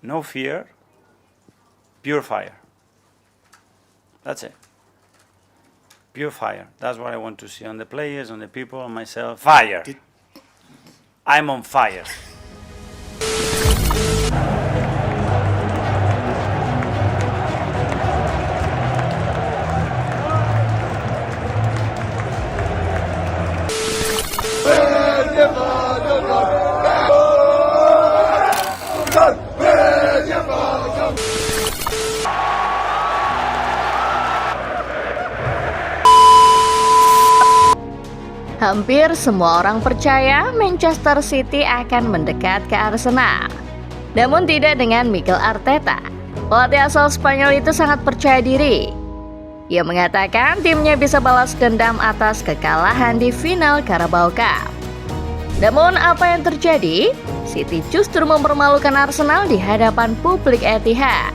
no fear, pure fire. That's it. Pure fire. That's what I want to see on the players, on the people, on myself. Fire. I'm on fire. Hampir semua orang percaya Manchester City akan mendekat ke Arsenal. Namun tidak dengan Mikel Arteta. Pelatih asal Spanyol itu sangat percaya diri. Ia mengatakan timnya bisa balas dendam atas kekalahan di final Carabao Cup. Namun apa yang terjadi? City justru mempermalukan Arsenal di hadapan publik Etihad.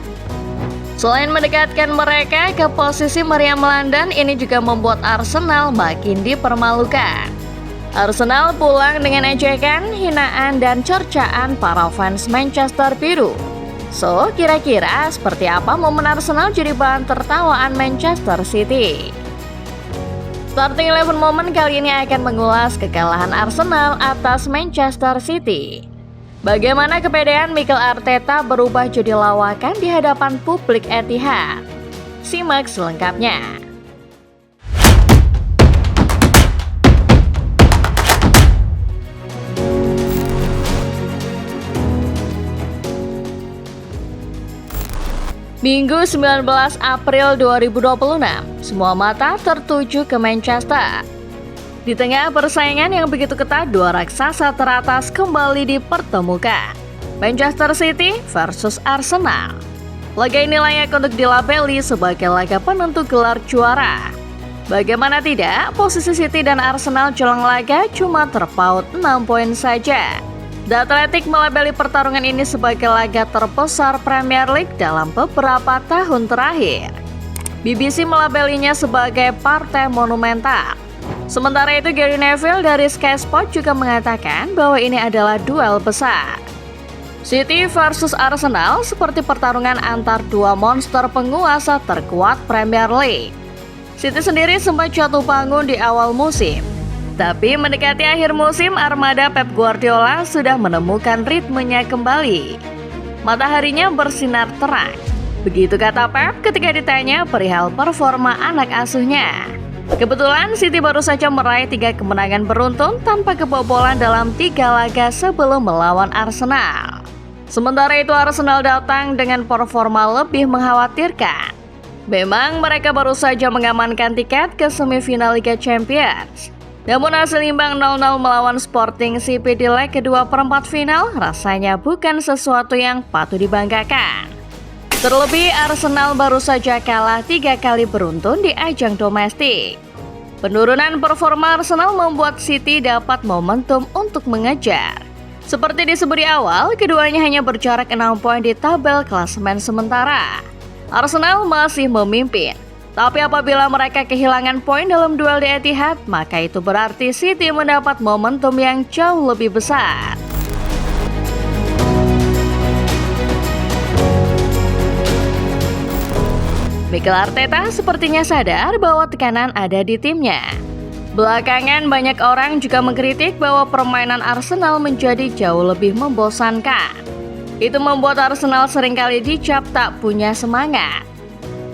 Selain mendekatkan mereka ke posisi meriam London, ini juga membuat Arsenal makin dipermalukan. Arsenal pulang dengan ejekan, hinaan, dan cercaan para fans Manchester biru. So, kira-kira seperti apa momen Arsenal jadi bahan tertawaan Manchester City? Starting 11 Moment kali ini akan mengulas kekalahan Arsenal atas Manchester City. Bagaimana kepedean Mikel Arteta berubah jadi lawakan di hadapan publik Etihad? Simak selengkapnya. Minggu 19 April 2026, semua mata tertuju ke Manchester. Di tengah persaingan yang begitu ketat, dua raksasa teratas kembali dipertemukan. Manchester City versus Arsenal. Laga ini layak untuk dilabeli sebagai laga penentu gelar juara. Bagaimana tidak, posisi City dan Arsenal jelang laga cuma terpaut 6 poin saja. The Athletic melabeli pertarungan ini sebagai laga terbesar Premier League dalam beberapa tahun terakhir. BBC melabelinya sebagai partai monumental. Sementara itu Gary Neville dari Sky Sport juga mengatakan bahwa ini adalah duel besar. City versus Arsenal seperti pertarungan antar dua monster penguasa terkuat Premier League. City sendiri sempat jatuh bangun di awal musim. Tapi mendekati akhir musim, armada Pep Guardiola sudah menemukan ritmenya kembali. Mataharinya bersinar terang. Begitu kata Pep ketika ditanya perihal performa anak asuhnya. Kebetulan City baru saja meraih 3 kemenangan beruntun tanpa kebobolan dalam 3 laga sebelum melawan Arsenal. Sementara itu Arsenal datang dengan performa lebih mengkhawatirkan. Memang mereka baru saja mengamankan tiket ke semifinal Liga Champions. Namun hasil imbang 0-0 melawan Sporting CP di leg kedua perempat final rasanya bukan sesuatu yang patut dibanggakan. Terlebih Arsenal baru saja kalah 3 kali beruntun di ajang domestik. Penurunan performa Arsenal membuat City dapat momentum untuk mengejar. Seperti disebut di awal, keduanya hanya berjarak 6 poin di tabel klasemen sementara. Arsenal masih memimpin. Tapi apabila mereka kehilangan poin dalam duel di Etihad, maka itu berarti City mendapat momentum yang jauh lebih besar. Mikel Arteta sepertinya sadar bahwa tekanan ada di timnya. Belakangan banyak orang juga mengkritik bahwa permainan Arsenal menjadi jauh lebih membosankan. Itu membuat Arsenal seringkali dicap tak punya semangat.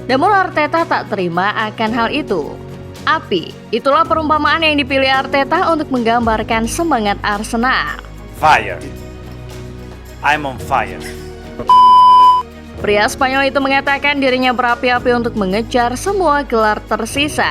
Namun Arteta tak terima akan hal itu. Api, itulah perumpamaan yang dipilih Arteta untuk menggambarkan semangat Arsenal. Fire. I'm on fire. Pria Spanyol itu mengatakan dirinya berapi-api untuk mengejar semua gelar tersisa.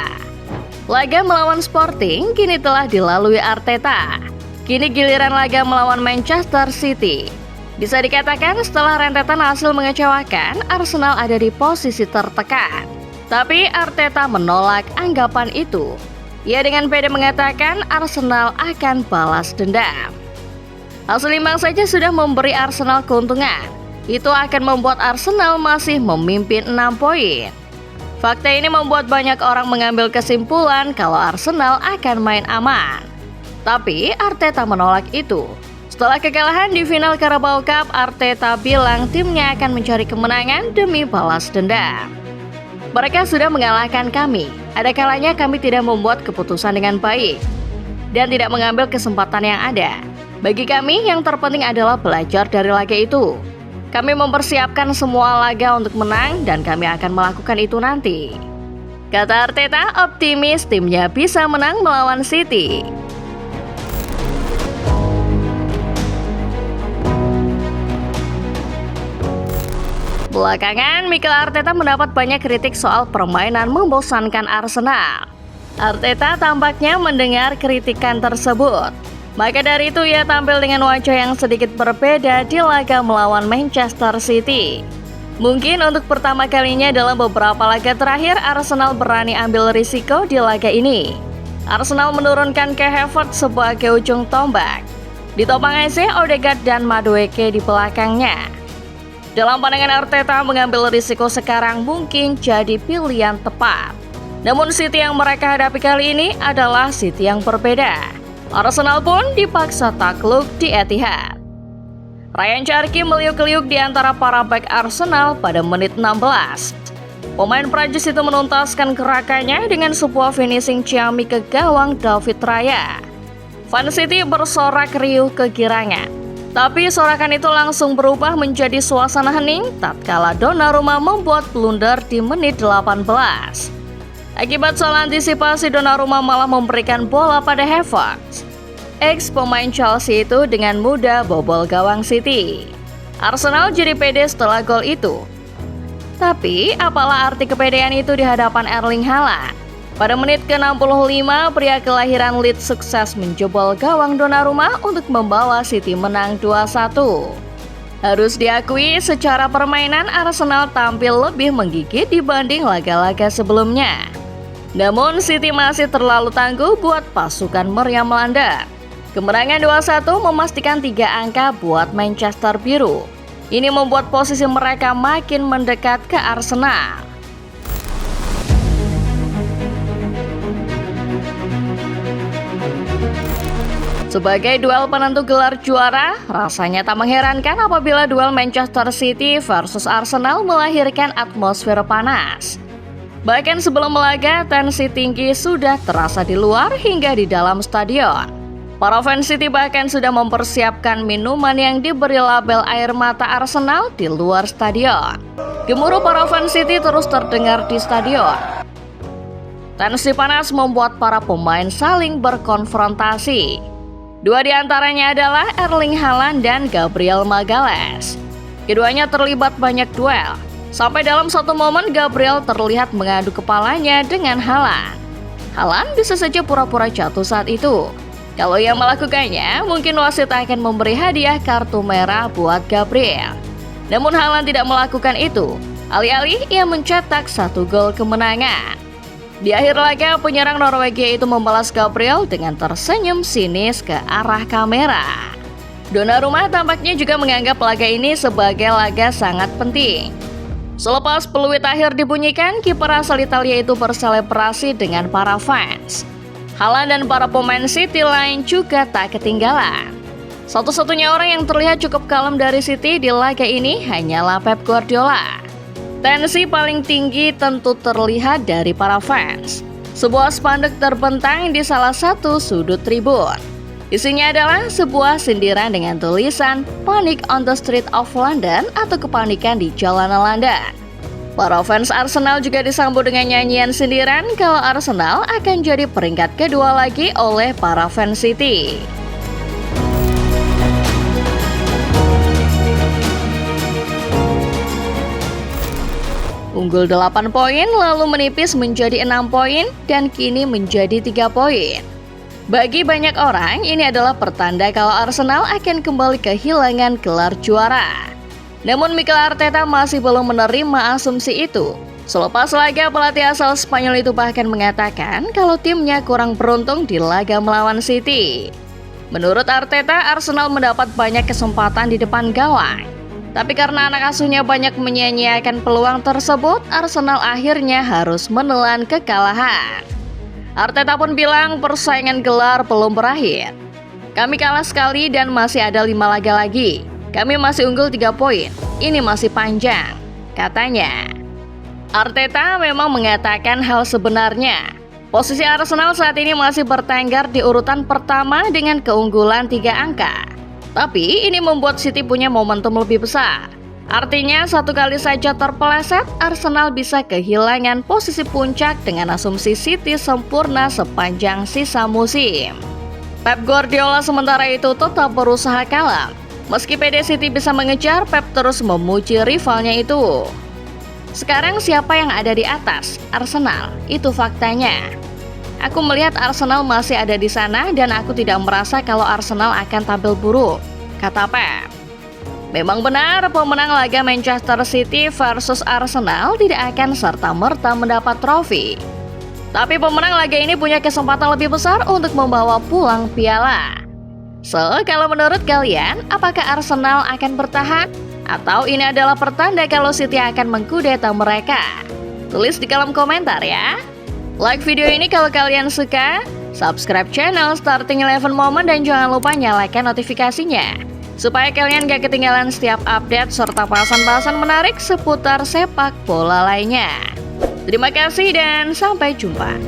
Laga melawan Sporting kini telah dilalui Arteta. Kini giliran laga melawan Manchester City. Bisa dikatakan setelah rentetan hasil mengecewakan, Arsenal ada di posisi tertekan. Tapi Arteta menolak anggapan itu. Ia dengan pede mengatakan Arsenal akan balas dendam. Hasil imbang saja sudah memberi Arsenal keuntungan. Itu akan membuat Arsenal masih memimpin 6 poin. Fakta ini membuat banyak orang mengambil kesimpulan kalau Arsenal akan main aman. Tapi Arteta menolak itu. Setelah kekalahan di final Carabao Cup, Arteta bilang timnya akan mencari kemenangan demi balas dendam. Mereka sudah mengalahkan kami, ada kalanya kami tidak membuat keputusan dengan baik dan tidak mengambil kesempatan yang ada. Bagi kami yang terpenting adalah belajar dari laga itu. Kami mempersiapkan semua laga untuk menang dan kami akan melakukan itu nanti. Kata Arteta optimis timnya bisa menang melawan City. Belakangan, Mikel Arteta mendapat banyak kritik soal permainan membosankan Arsenal. Arteta tampaknya mendengar kritikan tersebut. Maka dari itu ia tampil dengan wajah yang sedikit berbeda di laga melawan Manchester City. Mungkin untuk pertama kalinya dalam beberapa laga terakhir, Arsenal berani ambil risiko di laga ini. Arsenal menurunkan Kai Havertz sebagai ujung tombak. Ditopang AC, Odegaard dan Madueke di belakangnya. Dalam pandangan Arteta, mengambil risiko sekarang mungkin jadi pilihan tepat. Namun City yang mereka hadapi kali ini adalah City yang berbeda. Arsenal pun dipaksa takluk di Etihad. Ryan Cherki meliuk-liuk di antara para bek Arsenal pada menit 16. Pemain Prancis itu menuntaskan gerakannya dengan sebuah finishing ciamik ke gawang David Raya. Fan City bersorak riuh kegirangan. Tapi sorakan itu langsung berubah menjadi suasana hening tatkala Donnarumma membuat blunder di menit 18. Akibat salah antisipasi, Donnarumma malah memberikan bola pada Havertz. Ex pemain Chelsea itu dengan mudah bobol gawang City. Arsenal jadi pede setelah gol itu. Tapi apalah arti kepedean itu di hadapan Erling Haaland? Pada menit ke-65, pria kelahiran Leeds sukses menjebol gawang Donnarumma untuk membawa City menang 2-1. Harus diakui, secara permainan Arsenal tampil lebih menggigit dibanding laga-laga sebelumnya. Namun City masih terlalu tangguh buat pasukan meriam London. Kemenangan 2-1 memastikan 3 angka buat Manchester Biru. Ini membuat posisi mereka makin mendekat ke Arsenal. Sebagai duel penentu gelar juara, rasanya tak mengherankan apabila duel Manchester City versus Arsenal melahirkan atmosfer panas. Bahkan sebelum laga, tensi tinggi sudah terasa di luar hingga di dalam stadion. Para fans City bahkan sudah mempersiapkan minuman yang diberi label air mata Arsenal di luar stadion. Gemuruh para fans City terus terdengar di stadion. Tensi panas membuat para pemain saling berkonfrontasi. Dua di antaranya adalah Erling Haaland dan Gabriel Magalhaes. Keduanya terlibat banyak duel. Sampai dalam satu momen Gabriel terlihat mengadu kepalanya dengan Haaland. Haaland bisa saja pura-pura jatuh saat itu. Kalau ia melakukannya, mungkin wasit akan memberi hadiah kartu merah buat Gabriel. Namun Haaland tidak melakukan itu. Alih-alih ia mencetak 1 gol kemenangan. Di akhir laga, penyerang Norwegia itu membalas Gabriel dengan tersenyum sinis ke arah kamera. Donnarumma tampaknya juga menganggap laga ini sebagai laga sangat penting. Selepas peluit akhir dibunyikan, kiper asal Italia itu berselebrasi dengan para fans. Haaland dan para pemain City lain juga tak ketinggalan. Satu-satunya orang yang terlihat cukup kalem dari City di laga ini hanyalah Pep Guardiola. Tensi paling tinggi tentu terlihat dari para fans. Sebuah spanduk terbentang di salah satu sudut tribun. Isinya adalah sebuah sindiran dengan tulisan "Panic on the Street of London" atau kepanikan di jalanan London. Para fans Arsenal juga disambut dengan nyanyian sindiran kalau Arsenal akan jadi peringkat kedua lagi oleh para fans City. Unggul 8 poin lalu menipis menjadi 6 poin dan kini menjadi 3 poin. Bagi banyak orang, ini adalah pertanda kalau Arsenal akan kembali kehilangan gelar juara. Namun Mikel Arteta masih belum menerima asumsi itu. Selepas laga, pelatih asal Spanyol itu bahkan mengatakan kalau timnya kurang beruntung di laga melawan City. Menurut Arteta, Arsenal mendapat banyak kesempatan di depan gawang. Tapi karena anak asuhnya banyak menyia-nyiakan peluang tersebut, Arsenal akhirnya harus menelan kekalahan. Arteta pun bilang persaingan gelar belum berakhir. Kami kalah sekali dan masih ada 5 laga lagi. Kami masih unggul 3 poin. Ini masih panjang, katanya. Arteta memang mengatakan hal sebenarnya. Posisi Arsenal saat ini masih bertengger di urutan pertama dengan keunggulan 3 angka. Tapi ini membuat City punya momentum lebih besar. Artinya satu kali saja terpeleset, Arsenal bisa kehilangan posisi puncak dengan asumsi City sempurna sepanjang sisa musim. Pep Guardiola sementara itu tetap berusaha kalem. Meski PD City bisa mengejar, Pep terus memuji rivalnya itu. Sekarang siapa yang ada di atas? Arsenal, itu faktanya. Aku melihat Arsenal masih ada di sana dan aku tidak merasa kalau Arsenal akan tampil buruk, kata Pep. Memang benar, pemenang laga Manchester City versus Arsenal tidak akan serta-merta mendapat trofi. Tapi pemenang laga ini punya kesempatan lebih besar untuk membawa pulang piala. So, kalau menurut kalian, apakah Arsenal akan bertahan? Atau ini adalah pertanda kalau City akan mengkudeta mereka? Tulis di kolom komentar ya. Like video ini kalau kalian suka, subscribe channel Starting 11 Moment dan jangan lupa nyalakan notifikasinya, supaya kalian gak ketinggalan setiap update serta bahasan-bahasan menarik seputar sepak bola lainnya. Terima kasih dan sampai jumpa.